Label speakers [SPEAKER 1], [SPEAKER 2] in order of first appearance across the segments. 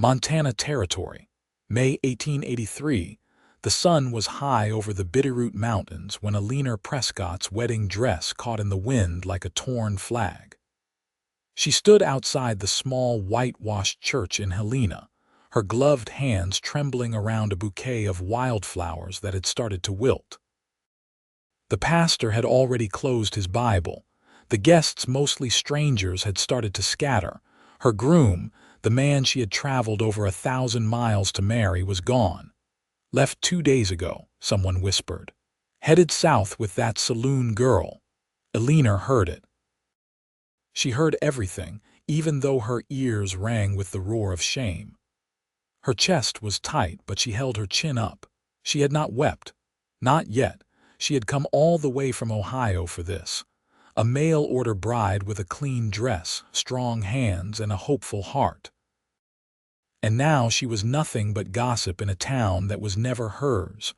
[SPEAKER 1] Montana Territory, May 1883. The sun was high over the Bitterroot Mountains when Eleanor Prescott's wedding dress caught in the wind like a torn flag. She stood outside the small whitewashed church in Helena, her gloved hands trembling around a bouquet of wildflowers that had started to wilt. The pastor had already closed his Bible. The guests, mostly strangers, had started to scatter. Her groom, the man she had traveled over 1,000 miles to marry, was gone. "Left 2 days ago," someone whispered. "Headed south with that saloon girl." Eleanor heard it. She heard everything, even though her ears rang with the roar of shame. Her chest was tight, but she held her chin up. She had not wept. Not yet. She had come all the way from Ohio for this. A mail-order bride with a clean dress, strong hands, and a hopeful heart. And now she was nothing but gossip in a town that was never hers.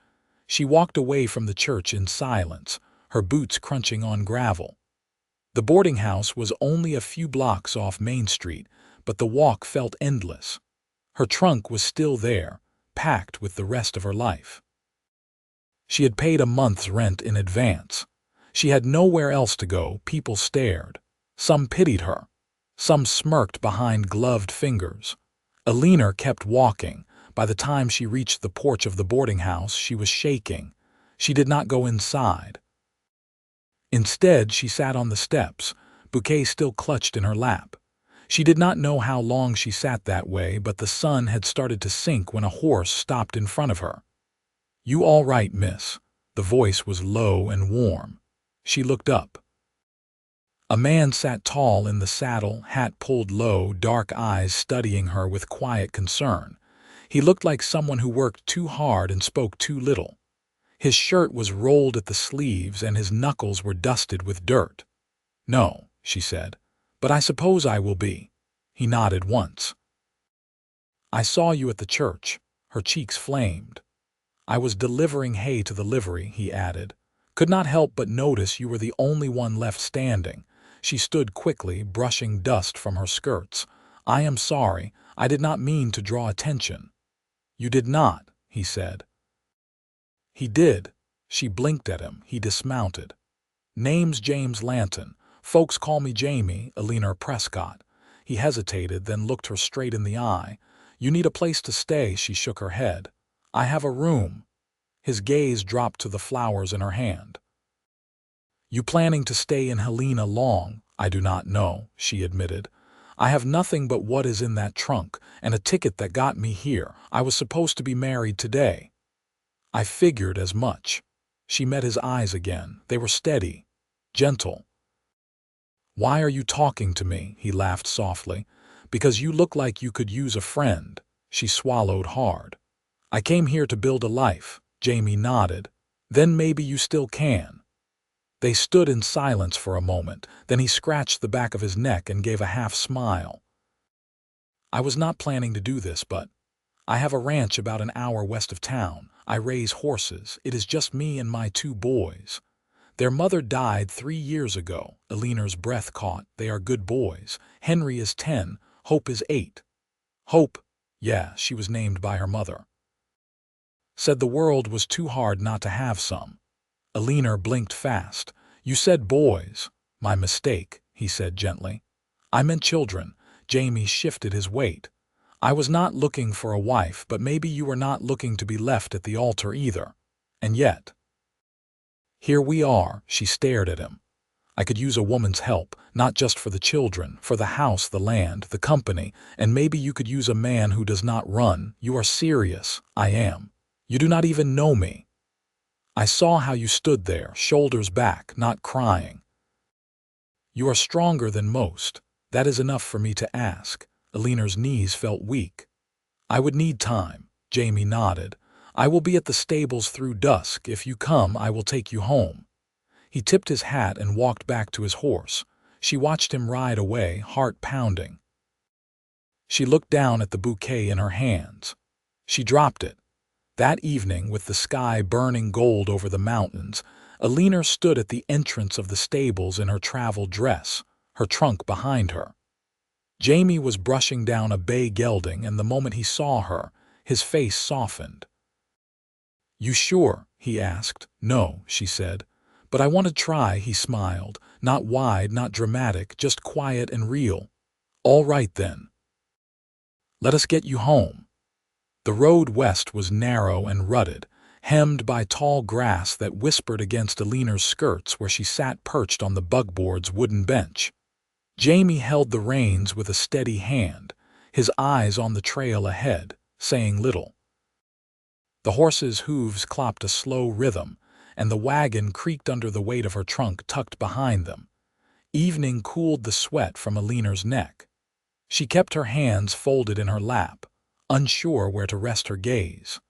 [SPEAKER 1] She walked away from the church in silence, her boots crunching on gravel. The boarding house was only a few blocks off Main Street, but the walk felt endless. Her trunk was still there, packed with the rest of her life. She had paid a month's rent in advance. She had nowhere else to go. People stared. Some pitied her. Some smirked behind gloved fingers. Eleanor kept walking. By the time she reached the porch of the boarding house, she was shaking. She did not go inside. Instead, she sat on the steps, bouquet still clutched in her lap. She did not know how long she sat that way, but the sun had started to sink when a horse stopped in front of her. "You all right, miss?" The voice was low and warm. She looked up. A man sat tall in the saddle, hat pulled low, dark eyes studying her with quiet concern. He looked like someone who worked too hard and spoke too little. His shirt was rolled at the sleeves and his knuckles were dusted with dirt. "No," she said, "but I suppose I will be." He nodded once. "I saw you at the church." Her cheeks flamed. "I was delivering hay to the livery," he added. "Could not help but notice you were the only one left standing." She stood quickly, brushing dust from her skirts. "I am sorry. I did not mean to draw attention." "You did not," he said. "He did." She blinked at him. He dismounted. "Name's James Lanton. Folks call me Jamie, Eleanor Prescott." He hesitated, then looked her straight in the eye. "You need a place to stay," she shook her head. "I have a room." His gaze dropped to the flowers in her hand. "You planning to stay in Helena long?" "I do not know," she admitted. "I have nothing but what is in that trunk, and a ticket that got me here. I was supposed to be married today." "I figured as much." She met his eyes again. They were steady, gentle. "Why are you talking to me?" He laughed softly. "Because you look like you could use a friend." She swallowed hard. "I came here to build a life." Jamie nodded. "Then maybe you still can." They stood in silence for a moment. Then he scratched the back of his neck and gave a half smile. "I was not planning to do this, but I have a ranch about an hour west of town. I raise horses. It is just me and my 2 boys. Their mother died 3 years ago." Eleanor's breath caught. "They are good boys. Henry is 10. Hope is 8. Hope? Yeah, she was named by her mother. Said the world was too hard not to have some." Eleanor blinked fast. "You said boys." "My mistake," he said gently. "I meant children." Jamie shifted his weight. "I was not looking for a wife, but maybe you were not looking to be left at the altar either. And yet, here we are." She stared at him. "I could use a woman's help, not just for the children, for the house, the land, the company, and maybe you could use a man who does not run." "You are serious." "I am. You do not even know me. I saw how you stood there, shoulders back, not crying. You are stronger than most. That is enough for me to ask." Eleanor's knees felt weak. "I would need time." Jamie nodded. "I will be at the stables through dusk. If you come, I will take you home." He tipped his hat and walked back to his horse. She watched him ride away, heart pounding. She looked down at the bouquet in her hands. She dropped it. That evening, with the sky burning gold over the mountains, Eleanor stood at the entrance of the stables in her travel dress, her trunk behind her. Jamie was brushing down a bay gelding, and the moment he saw her, his face softened. "You sure?" he asked. "No," she said. "But I want to try," he smiled. "Not wide, not dramatic, just quiet and real." "All right then. Let us get you home." The road west was narrow and rutted, hemmed by tall grass that whispered against Eleanor's skirts where she sat perched on the bugboard's wooden bench. Jamie held the reins with a steady hand, his eyes on the trail ahead, saying little. The horse's hooves clopped a slow rhythm, and the wagon creaked under the weight of her trunk tucked behind them. Evening cooled the sweat from Eleanor's neck. She kept her hands folded in her lap, unsure where to rest her gaze.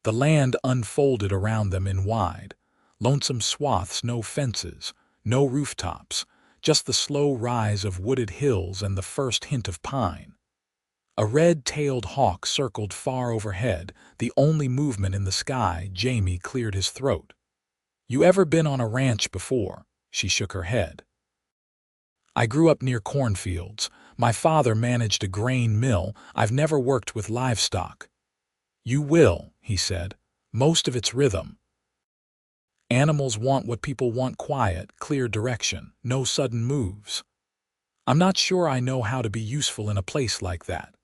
[SPEAKER 1] The land unfolded around them in wide, lonesome swaths, no fences, no rooftops, just the slow rise of wooded hills and the first hint of pine. A red-tailed hawk circled far overhead, the only movement in the sky. Jamie cleared his throat. "You ever been on a ranch before?" She shook her head. "I grew up near cornfields. My father managed a grain mill. I've never worked with livestock." "You will," he said. "Most of it's rhythm. Animals want what people want: quiet, clear direction, no sudden moves. I'm not sure I know how to be useful in a place like that."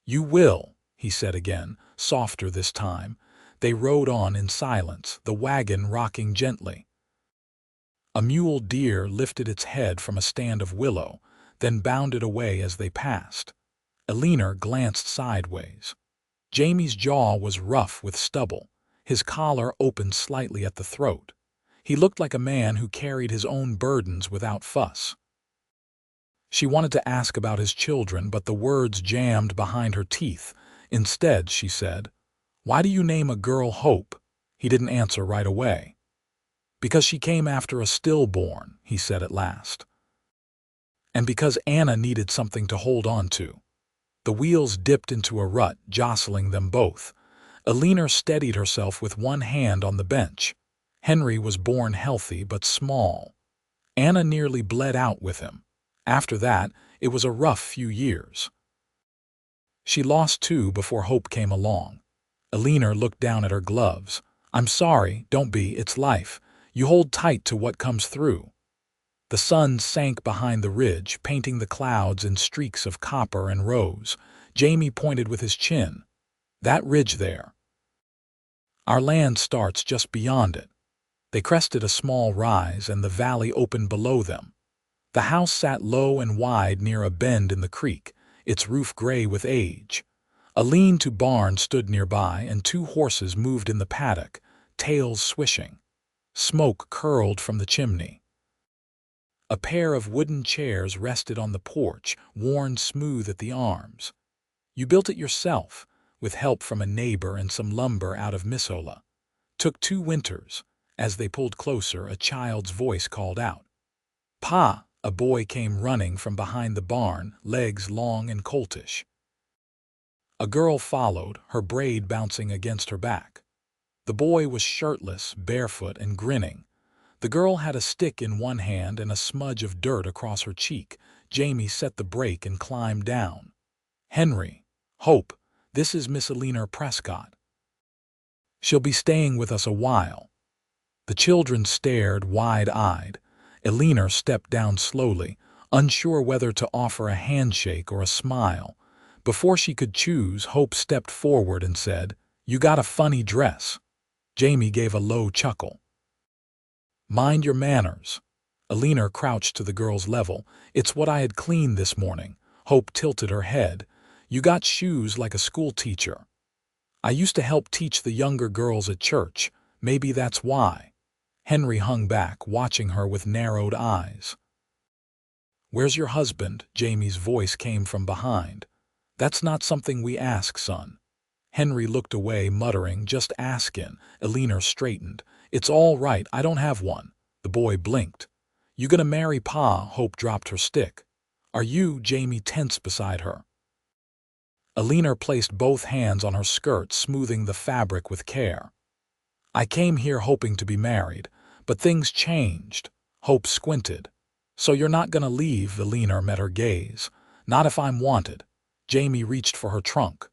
[SPEAKER 1] "You will," he said again, softer this time. They rode on in silence, the wagon rocking gently. A mule deer lifted its head from a stand of willow, then bounded away as they passed. Eleanor glanced sideways. Jamie's jaw was rough with stubble, his collar opened slightly at the throat. He looked like a man who carried his own burdens without fuss. She wanted to ask about his children, but the words jammed behind her teeth. Instead, she said, "Why do you name a girl Hope?" He didn't answer right away. "Because she came after a stillborn," he said at last. "And because Anna needed something to hold on to." The wheels dipped into a rut, jostling them both. Eleanor steadied herself with one hand on the bench. Henry was born healthy but small. Anna nearly bled out with him. After that, it was a rough few years. She lost two before Hope came along. Eleanor looked down at her gloves. "I'm sorry, don't be, it's life. You hold tight to what comes through." The sun sank behind the ridge, painting the clouds in streaks of copper and rose. Jamie pointed with his chin. "That ridge there. Our land starts just beyond it." They crested a small rise, and the valley opened below them. The house sat low and wide near a bend in the creek, its roof gray with age. A lean-to barn stood nearby, and two horses moved in the paddock, tails swishing. Smoke curled from the chimney. A pair of wooden chairs rested on the porch, worn smooth at the arms. "You built it yourself, with help from a neighbor and some lumber out of Missoula. Took 2 winters." As they pulled closer, a child's voice called out. "Pa!" A boy came running from behind the barn, legs long and coltish. A girl followed, her braid bouncing against her back. The boy was shirtless, barefoot, and grinning. The girl had a stick in one hand and a smudge of dirt across her cheek. Jamie set the brake and climbed down. "Henry, Hope, this is Miss Eleanor Prescott. She'll be staying with us a while." The children stared wide-eyed. Eleanor stepped down slowly, unsure whether to offer a handshake or a smile. Before she could choose, Hope stepped forward and said, "You got a funny dress." Jamie gave a low chuckle. "Mind your manners." Eleanor crouched to the girl's level. "It's what I had cleaned this morning." Hope tilted her head. "You got shoes like a school teacher." "I used to help teach the younger girls at church. Maybe that's why." Henry hung back, watching her with narrowed eyes. "Where's your husband?" Jamie's voice came from behind. "That's not something we ask, son." Henry looked away, muttering, "Just askin'." Eleanor straightened. "It's all right, I don't have one." The boy blinked. "You gonna marry Pa?" Hope dropped her stick. "Are you?" Jamie tensed beside her. Eleanor placed both hands on her skirt, smoothing the fabric with care. "I came here hoping to be married, but things changed." Hope squinted. "So you're not gonna leave?" Eleanor met her gaze. Not if I'm wanted. Jamie reached for her trunk.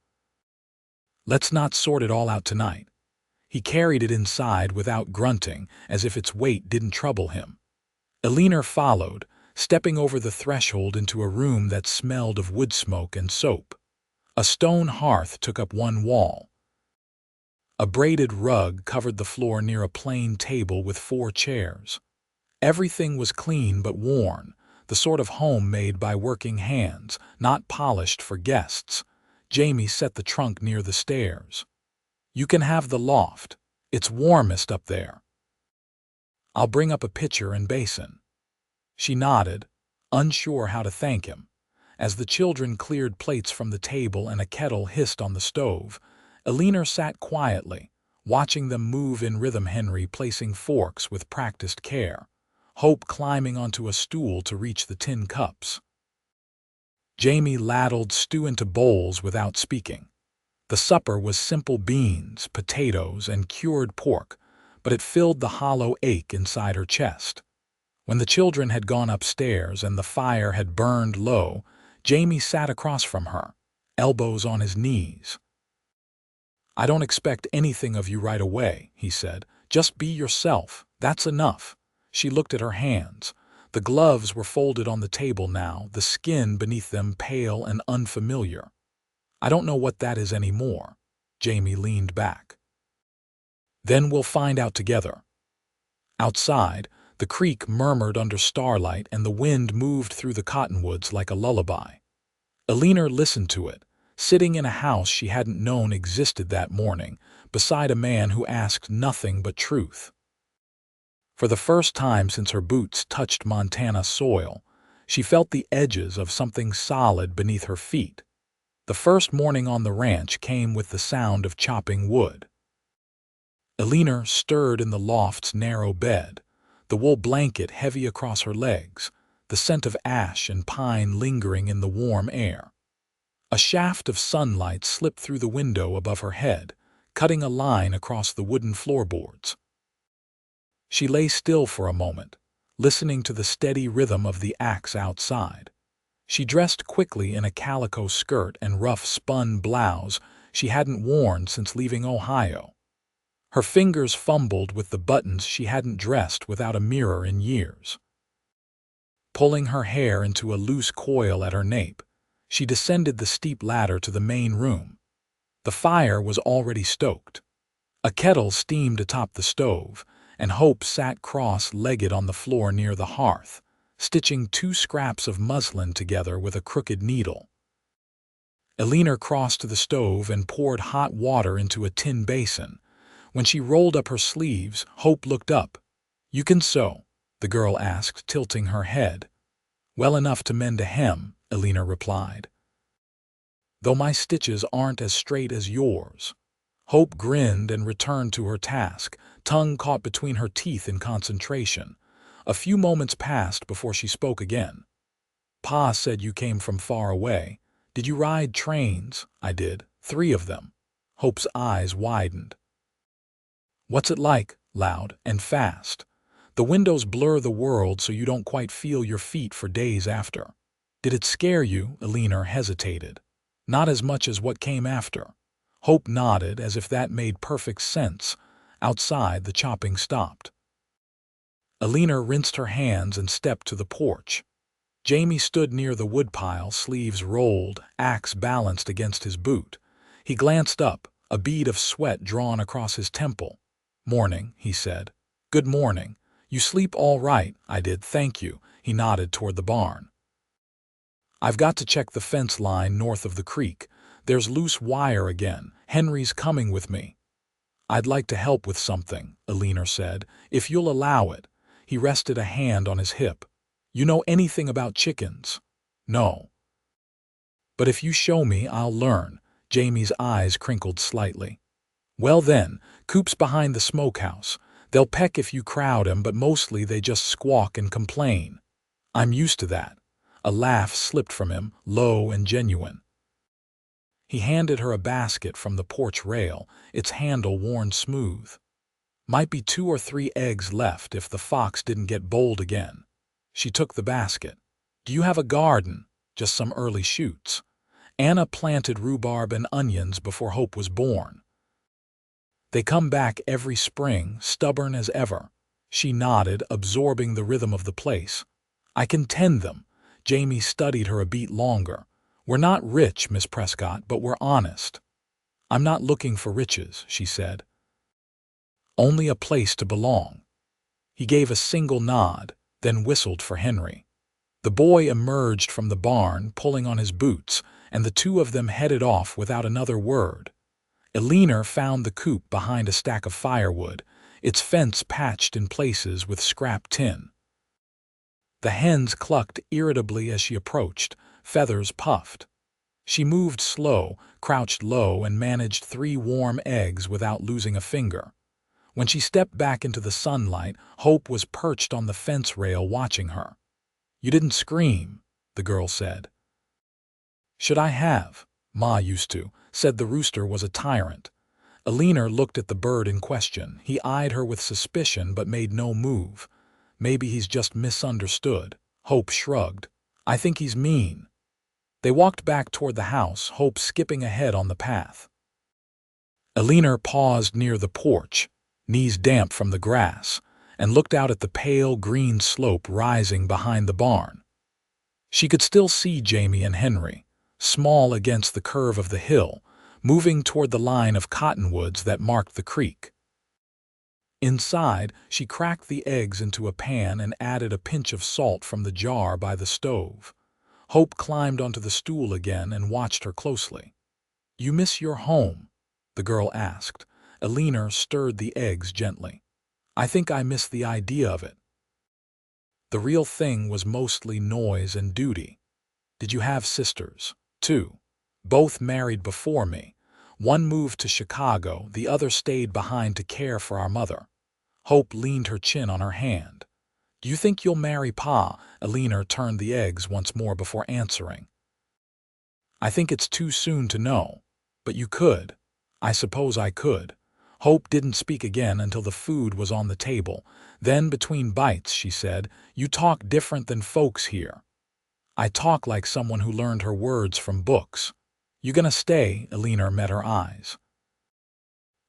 [SPEAKER 1] Let's not sort it all out tonight. He carried it inside without grunting, as if its weight didn't trouble him. Eleanor followed, stepping over the threshold into a room that smelled of wood smoke and soap. A stone hearth took up one wall. A braided rug covered the floor near a plain table with 4 chairs. Everything was clean but worn, the sort of home made by working hands, not polished for guests. Jamie set the trunk near the stairs. You can have the loft. It's warmest up there. I'll bring up a pitcher and basin. She nodded, unsure how to thank him. As the children cleared plates from the table and a kettle hissed on the stove, Eleanor sat quietly, watching them move in rhythm. Henry placing forks with practiced care, Hope climbing onto a stool to reach the tin cups. Jamie ladled stew into bowls without speaking. The supper was simple beans, potatoes, and cured pork, but it filled the hollow ache inside her chest. When the children had gone upstairs and the fire had burned low, Jamie sat across from her, elbows on his knees. I don't expect anything of you right away, he said. Just be yourself. That's enough. She looked at her hands. The gloves were folded on the table now, the skin beneath them pale and unfamiliar. I don't know what that is anymore. Jamie leaned back. Then we'll find out together. Outside, the creek murmured under starlight and the wind moved through the cottonwoods like a lullaby. Eleanor listened to it, sitting in a house she hadn't known existed that morning, beside a man who asked nothing but truth. For the first time since her boots touched Montana soil, she felt the edges of something solid beneath her feet. The first morning on the ranch came with the sound of chopping wood. Eleanor stirred in the loft's narrow bed, the wool blanket heavy across her legs, the scent of ash and pine lingering in the warm air. A shaft of sunlight slipped through the window above her head, cutting a line across the wooden floorboards. She lay still for a moment, listening to the steady rhythm of the axe outside. She dressed quickly in a calico skirt and rough spun blouse she hadn't worn since leaving Ohio. Her fingers fumbled with the buttons she hadn't dressed without a mirror in years. Pulling her hair into a loose coil at her nape, she descended the steep ladder to the main room. The fire was already stoked. A kettle steamed atop the stove, and Hope sat cross-legged on the floor near the hearth, stitching 2 scraps of muslin together with a crooked needle. Eleanor crossed to the stove and poured hot water into a tin basin. When she rolled up her sleeves, Hope looked up. You can sew? The girl asked, tilting her head. Well enough to mend a hem, Eleanor replied. Though my stitches aren't as straight as yours. Hope grinned and returned to her task, tongue caught between her teeth in concentration. A few moments passed before she spoke again. Pa said you came from far away. Did you ride trains? I did. 3 of them. Hope's eyes widened. What's it like? Loud and fast. The windows blur the world so you don't quite feel your feet for days after. Did it scare you? Eleanor hesitated. Not as much as what came after. Hope nodded as if that made perfect sense. Outside, the chopping stopped. Eleanor rinsed her hands and stepped to the porch. Jamie stood near the woodpile, sleeves rolled, axe balanced against his boot. He glanced up, a bead of sweat drawn across his temple. Morning, he said. Good morning. You sleep all right? I did, thank you. He nodded toward the barn. I've got to check the fence line north of the creek. There's loose wire again. Henry's coming with me. I'd like to help with something, Eleanor said, if you'll allow it. He rested a hand on his hip. You know anything about chickens? No. But if you show me, I'll learn. Jamie's eyes crinkled slightly. Well then, Coop's behind the smokehouse. They'll peck if you crowd 'em, but mostly they just squawk and complain. I'm used to that. A laugh slipped from him, low and genuine. He handed her a basket from the porch rail, its handle worn smooth. Might be 2 or 3 eggs left if the fox didn't get bold again. She took the basket. Do you have a garden? just some early shoots. Anna planted rhubarb and onions before Hope was born. They come back every spring, stubborn as ever. She nodded, absorbing the rhythm of the place. I can tend them. Jamie studied her a beat longer. We're not rich, Miss Prescott, but we're honest. I'm not looking for riches, she said. Only a place to belong. He gave a single nod, then whistled for Henry. The boy emerged from the barn, pulling on his boots, and the two of them headed off without another word. Eleanor found the coop behind a stack of firewood, its fence patched in places with scrap tin. The hens clucked irritably as she approached, feathers puffed. She moved slow, crouched low, and managed 3 warm eggs without losing a finger. When she stepped back into the sunlight, Hope was perched on the fence rail watching her. "You didn't scream," the girl said. "Should I have? Ma used to," said the rooster was a tyrant. Eleanor looked at the bird in question. He eyed her with suspicion but made no move. Maybe he's just misunderstood. Hope shrugged. "I think he's mean." They walked back toward the house, Hope skipping ahead on the path. Eleanor paused near the porch, knees damp from the grass, and looked out at the pale green slope rising behind the barn. She could still see Jamie and Henry, small against the curve of the hill, moving toward the line of cottonwoods that marked the creek. Inside, she cracked the eggs into a pan and added a pinch of salt from the jar by the stove. Hope climbed onto the stool again and watched her closely. "You miss your home?" the girl asked. Eleanor stirred the eggs gently. "I think I miss the idea of it. The real thing was mostly noise and duty. Did you have sisters?" "2. Both married before me. One moved to Chicago, the other stayed behind to care for our mother." Hope leaned her chin on her hand. "Do you think you'll marry Pa?" Eleanor turned the eggs once more before answering. "I think it's too soon to know. But you could. I suppose I could." Hope didn't speak again until the food was on the table. Then, between bites, she said, "You talk different than folks here." "I talk like someone who learned her words from books." "You gonna stay?" Eleanor met her eyes.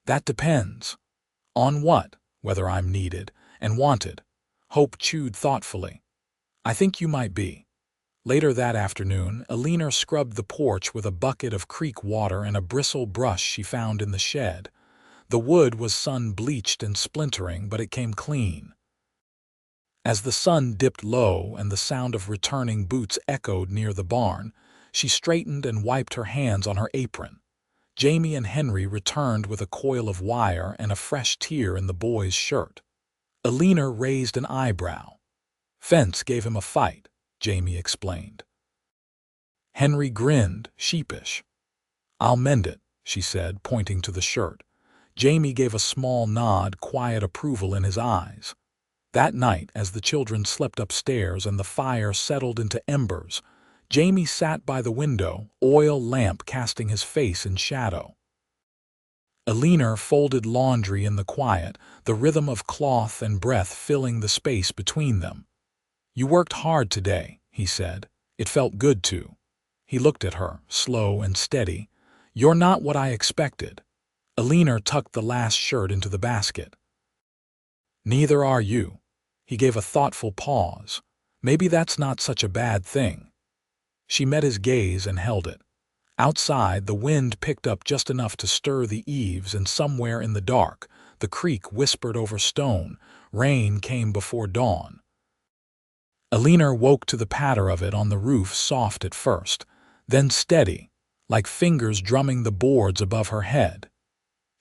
[SPEAKER 1] "That depends." "On what?" "Whether I'm needed and wanted." Hope chewed thoughtfully. "I think you might be." Later that afternoon, Eleanor scrubbed the porch with a bucket of creek water and a bristle brush she found in the shed. The wood was sun-bleached and splintering, but it came clean. As the sun dipped low and the sound of returning boots echoed near the barn, she straightened and wiped her hands on her apron. Jamie and Henry returned with a coil of wire and a fresh tear in the boy's shirt. Eleanor raised an eyebrow. "Fence gave him a fight," Jamie explained. Henry grinned, sheepish. "I'll mend it," she said, pointing to the shirt. Jamie gave a small nod, quiet approval in his eyes. That night, as the children slept upstairs and the fire settled into embers, Jamie sat by the window, oil lamp casting his face in shadow. Eleanor folded laundry in the quiet, the rhythm of cloth and breath filling the space between them. "You worked hard today," he said. "It felt good to." He looked at her, slow and steady. "You're not what I expected." Eleanor tucked the last shirt into the basket. "Neither are you." He gave a thoughtful pause. "Maybe that's not such a bad thing." She met his gaze and held it. Outside, the wind picked up just enough to stir the eaves, and somewhere in the dark, the creek whispered over stone. Rain came before dawn. Eleanor woke to the patter of it on the roof, soft at first, then steady, like fingers drumming the boards above her head.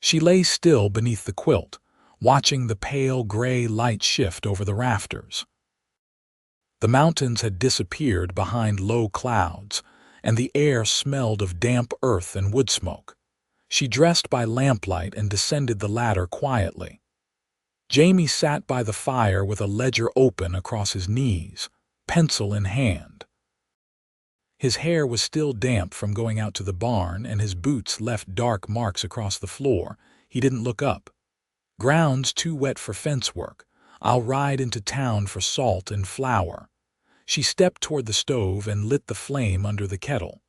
[SPEAKER 1] She lay still beneath the quilt, watching the pale gray light shift over the rafters. The mountains had disappeared behind low clouds, and the air smelled of damp earth and wood smoke. She dressed by lamplight and descended the ladder quietly. Jamie sat by the fire with a ledger open across his knees, pencil in hand. His hair was still damp from going out to the barn, and his boots left dark marks across the floor. He didn't look up. "Ground's too wet for fence work. I'll ride into town for salt and flour." She stepped toward the stove and lit the flame under the kettle.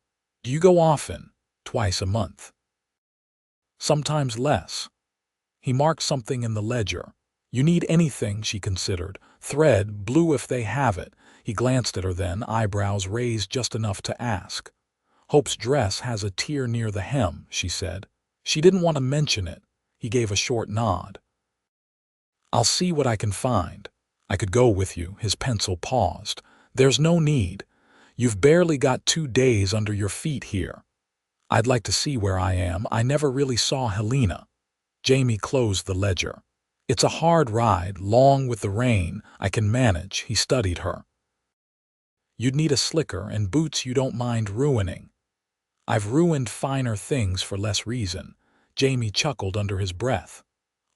[SPEAKER 1] "Do you go often?" "Twice a month." "Sometimes less." He marked something in the ledger. "You need anything," she considered. "Thread, blue if they have it." He glanced at her then, eyebrows raised just enough to ask. "Hope's dress has a tear near the hem," she said. She didn't want to mention it. He gave a short nod. "I'll see what I can find." "I could go with you." His pencil paused. "There's no need. You've barely got 2 days under your feet here." "I'd like to see where I am. I never really saw Helena." Jamie closed the ledger. "It's a hard ride, long with the rain. I can manage." He studied her. "You'd need a slicker and boots you don't mind ruining." "I've ruined finer things for less reason." Jamie chuckled under his breath.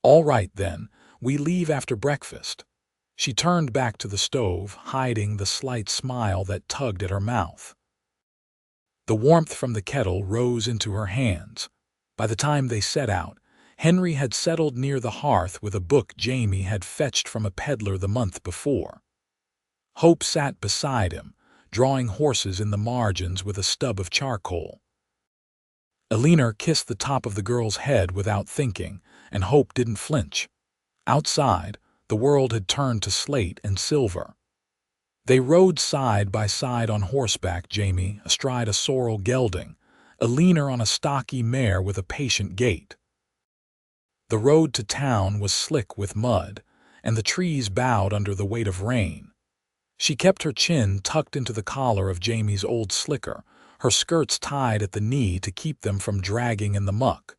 [SPEAKER 1] "All right, then. We leave after breakfast." She turned back to the stove, hiding the slight smile that tugged at her mouth. The warmth from the kettle rose into her hands. By the time they set out, Henry had settled near the hearth with a book Jamie had fetched from a peddler the month before. Hope sat beside him, drawing horses in the margins with a stub of charcoal. Eleanor kissed the top of the girl's head without thinking, and Hope didn't flinch. Outside, the world had turned to slate and silver. They rode side by side on horseback, Jamie astride a sorrel gelding, Eleanor on a stocky mare with a patient gait. The road to town was slick with mud, and the trees bowed under the weight of rain. She kept her chin tucked into the collar of Jamie's old slicker, her skirts tied at the knee to keep them from dragging in the muck.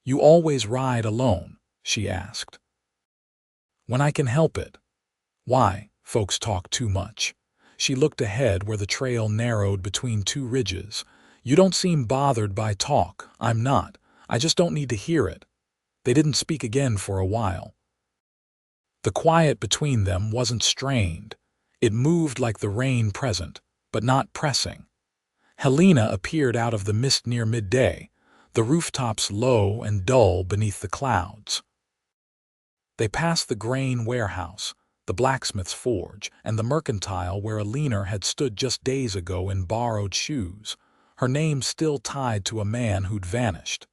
[SPEAKER 1] "You always ride alone?" she asked. "When I can help it." "Why? Folks talk too much." She looked ahead where the trail narrowed between 2 ridges. "You don't seem bothered by talk." "I'm not. I just don't need to hear it." They didn't speak again for a while. The quiet between them wasn't strained. It moved like the rain present, but not pressing. Helena appeared out of the mist near midday, the rooftops low and dull beneath the clouds. They passed the grain warehouse, the blacksmith's forge, and the mercantile where Eleanor had stood just days ago in borrowed shoes, her name still tied to a man who'd vanished.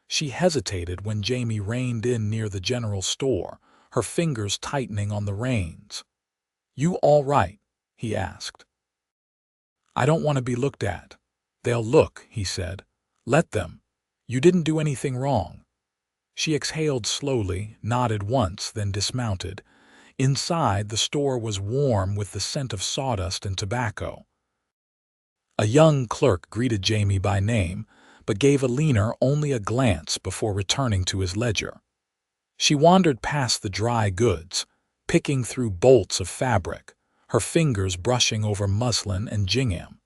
[SPEAKER 1] She hesitated when Jamie reined in near the general store, her fingers tightening on the reins. "You all right?" he asked. "I don't want to be looked at." "They'll look," he said. "Let them. You didn't do anything wrong." She exhaled slowly, nodded once, then dismounted. Inside, the store was warm with the scent of sawdust and tobacco. A young clerk greeted Jamie by name, but gave Eleanor only a glance before returning to his ledger. She wandered past the dry goods, picking through bolts of fabric, her fingers brushing over muslin and gingham.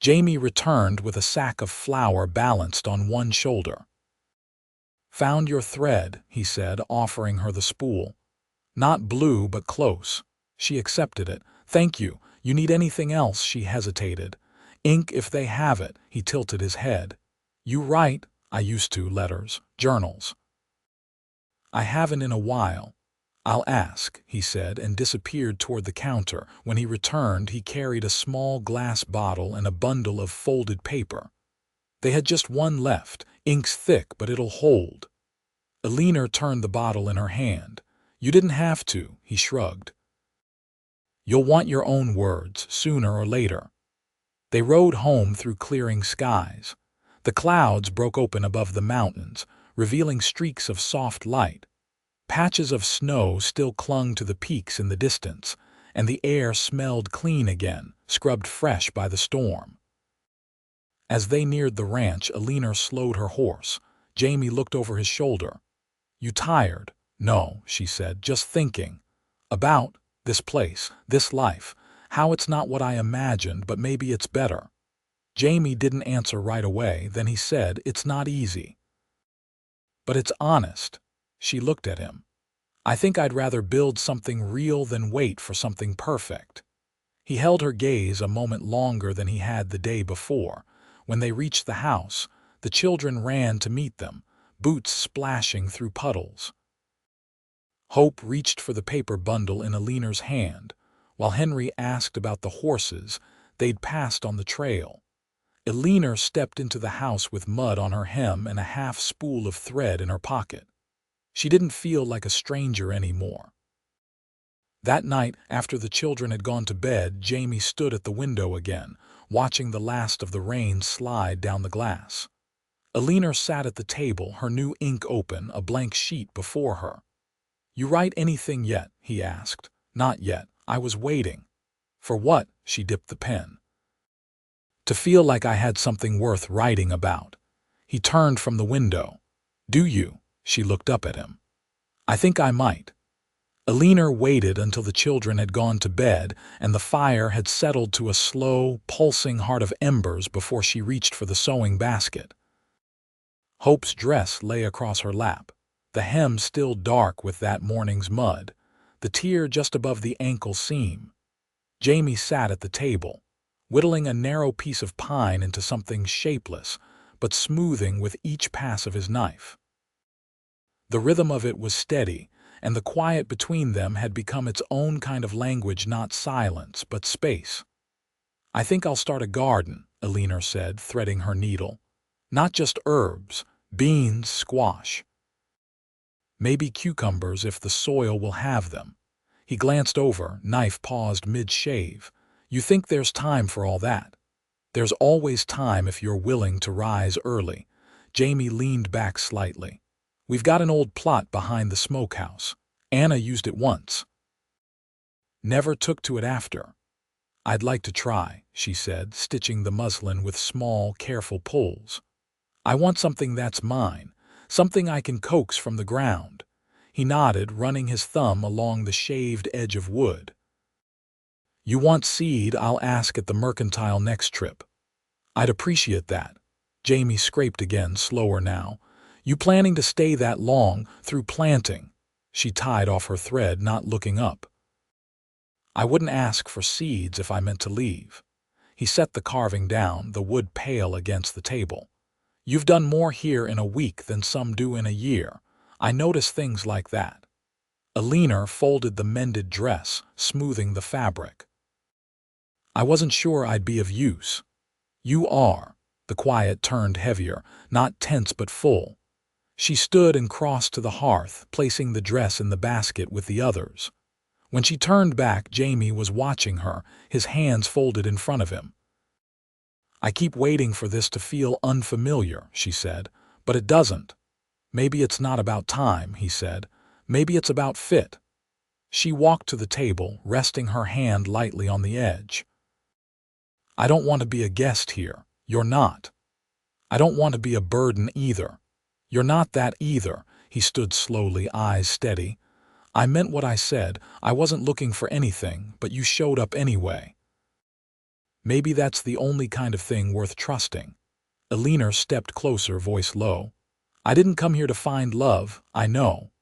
[SPEAKER 1] Jamie returned with a sack of flour balanced on one shoulder. "Found your thread," he said, offering her the spool. "Not blue, but close." She accepted it. "Thank you. You need anything else?" She hesitated. "Ink if they have it." He tilted his head. "You write?" "I used to. Letters, journals." "I haven't in a while." "I'll ask," he said, and disappeared toward the counter. When he returned, he carried a small glass bottle and a bundle of folded paper. They had just one left. "Ink's thick, but it'll hold." Eleanor turned the bottle in her hand. "You didn't have to," he shrugged. "You'll want your own words, sooner or later." They rode home through clearing skies. The clouds broke open above the mountains, revealing streaks of soft light. Patches of snow still clung to the peaks in the distance, and the air smelled clean again, scrubbed fresh by the storm. As they neared the ranch, Eleanor slowed her horse. Jamie looked over his shoulder. "You tired?" "No," she said, "just thinking. About this place, this life, how it's not what I imagined, but maybe it's better." Jamie didn't answer right away. Then he said, "It's not easy. But it's honest." She looked at him. "I think I'd rather build something real than wait for something perfect." He held her gaze a moment longer than he had the day before. When they reached the house, the children ran to meet them, boots splashing through puddles. Hope reached for the paper bundle in Eleanor's hand. While Henry asked about the horses they'd passed on the trail, Eleanor stepped into the house with mud on her hem and a half-spool of thread in her pocket. She didn't feel like a stranger anymore. That night, after the children had gone to bed, Jamie stood at the window again, watching the last of the rain slide down the glass. Eleanor sat at the table, her new ink open, a blank sheet before her. "You write anything yet?" he asked. "Not yet. I was waiting." "For what?" She dipped the pen. "To feel like I had something worth writing about." He turned from the window. "Do you?" She looked up at him. "I think I might." Eleanor waited until the children had gone to bed and the fire had settled to a slow, pulsing heart of embers before she reached for the sewing basket. Hope's dress lay across her lap, the hem still dark with that morning's mud, the tear just above the ankle seam. Jamie sat at the table, whittling a narrow piece of pine into something shapeless, but smoothing with each pass of his knife. The rhythm of it was steady, and the quiet between them had become its own kind of language, not silence, but space. "I think I'll start a garden," Eleanor said, threading her needle. "Not just herbs, beans, squash. Maybe cucumbers if the soil will have them." He glanced over, knife paused mid-shave. "You think there's time for all that?" "There's always time if you're willing to rise early." Jamie leaned back slightly. "We've got an old plot behind the smokehouse. Anna used it once. Never took to it after." "I'd like to try," she said, stitching the muslin with small, careful pulls. "I want something that's mine, something I can coax from the ground." He nodded, running his thumb along the shaved edge of wood. "You want seed? I'll ask at the mercantile next trip." "I'd appreciate that." Jamie scraped again, slower now. "You planning to stay that long, through planting?" She tied off her thread, not looking up. "I wouldn't ask for seeds if I meant to leave." He set the carving down, the wood pale against the table. "You've done more here in a week than some do in a year. I notice things like that." Eleanor folded the mended dress, smoothing the fabric. "I wasn't sure I'd be of use." "You are." The quiet turned heavier, not tense but full. She stood and crossed to the hearth, placing the dress in the basket with the others. When she turned back, Jamie was watching her, his hands folded in front of him. "I keep waiting for this to feel unfamiliar," she said, "but it doesn't." "Maybe it's not about time," he said. "Maybe it's about fit." She walked to the table, resting her hand lightly on the edge. "I don't want to be a guest here. You're not. I don't want to be a burden either." "You're not that either." He stood slowly, eyes steady. "I meant what I said. I wasn't looking for anything, but you showed up anyway." "Maybe that's the only kind of thing worth trusting." Eleanor stepped closer, voice low. "I didn't come here to find love, I know.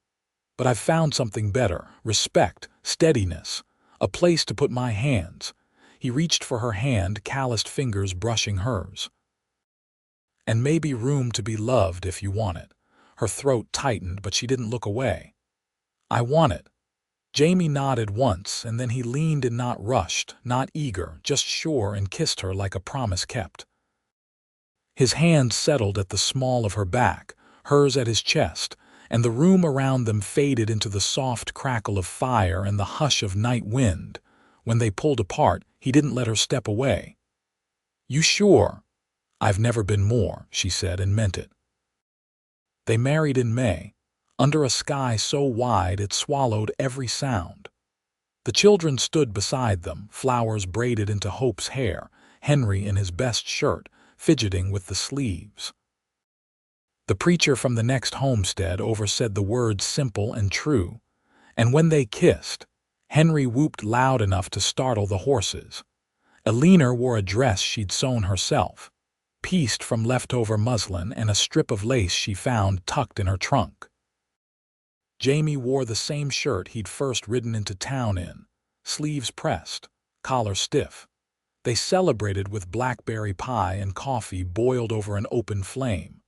[SPEAKER 1] But I've found something better, respect, steadiness, a place to put my hands." He reached for her hand, calloused fingers brushing hers. "And maybe room to be loved if you want it." Her throat tightened, but she didn't look away. "I want it." Jamie nodded once, and then he leaned in, not rushed, not eager, just sure, and kissed her like a promise kept. His hand settled at the small of her back, hers at his chest, and the room around them faded into the soft crackle of fire and the hush of night wind. When they pulled apart, he didn't let her step away. "You sure?" "I've never been more," she said, and meant it. They married in May, under a sky so wide it swallowed every sound. The children stood beside them, flowers braided into Hope's hair, Henry in his best shirt, fidgeting with the sleeves. The preacher from the next homestead oversaid the words simple and true, and when they kissed, Henry whooped loud enough to startle the horses. Eleanor wore a dress she'd sewn herself, pieced from leftover muslin and a strip of lace she found tucked in her trunk. Jamie wore the same shirt he'd first ridden into town in, sleeves pressed, collar stiff. They celebrated with blackberry pie and coffee boiled over an open flame.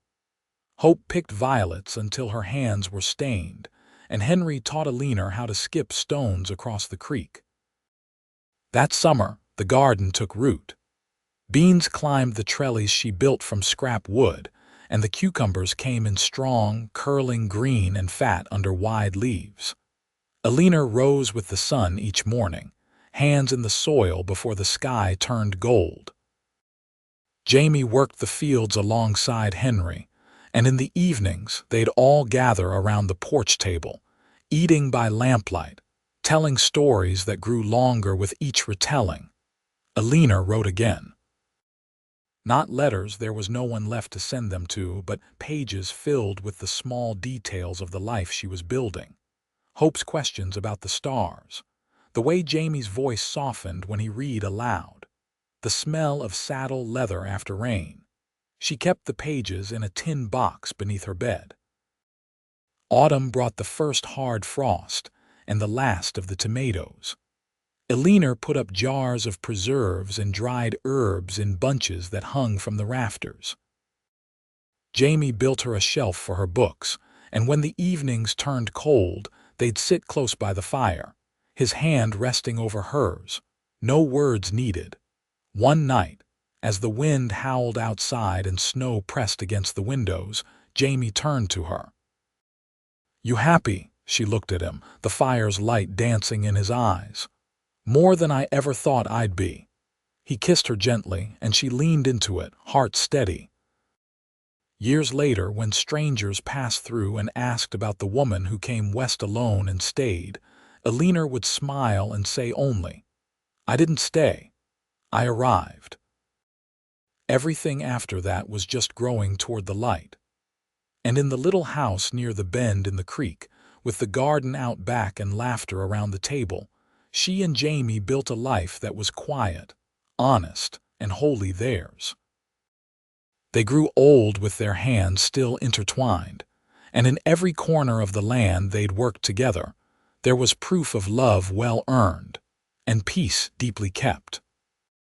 [SPEAKER 1] Hope picked violets until her hands were stained, and Henry taught Eleanor how to skip stones across the creek. That summer, the garden took root. Beans climbed the trellis she built from scrap wood, and the cucumbers came in strong, curling green and fat under wide leaves. Eleanor rose with the sun each morning, hands in the soil before the sky turned gold. Jamie worked the fields alongside Henry, and in the evenings they'd all gather around the porch table, eating by lamplight, telling stories that grew longer with each retelling. Eleanor wrote again. Not letters, there was no one left to send them to, but pages filled with the small details of the life she was building. Hope's questions about the stars, the way Jamie's voice softened when he read aloud, the smell of saddle leather after rain. She kept the pages in a tin box beneath her bed. Autumn brought the first hard frost and the last of the tomatoes. Eleanor put up jars of preserves and dried herbs in bunches that hung from the rafters. Jamie built her a shelf for her books, and when the evenings turned cold, they'd sit close by the fire, his hand resting over hers, no words needed. One night, as the wind howled outside and snow pressed against the windows, Jamie turned to her. "You happy?" She looked at him, the fire's light dancing in his eyes. "More than I ever thought I'd be." He kissed her gently, and she leaned into it, heart steady. Years later, when strangers passed through and asked about the woman who came west alone and stayed, Eleanor would smile and say only, "I didn't stay. I arrived." Everything after that was just growing toward the light. And in the little house near the bend in the creek, with the garden out back and laughter around the table, she and Jamie built a life that was quiet, honest, and wholly theirs. They grew old with their hands still intertwined, and in every corner of the land they'd worked together, there was proof of love well earned and peace deeply kept.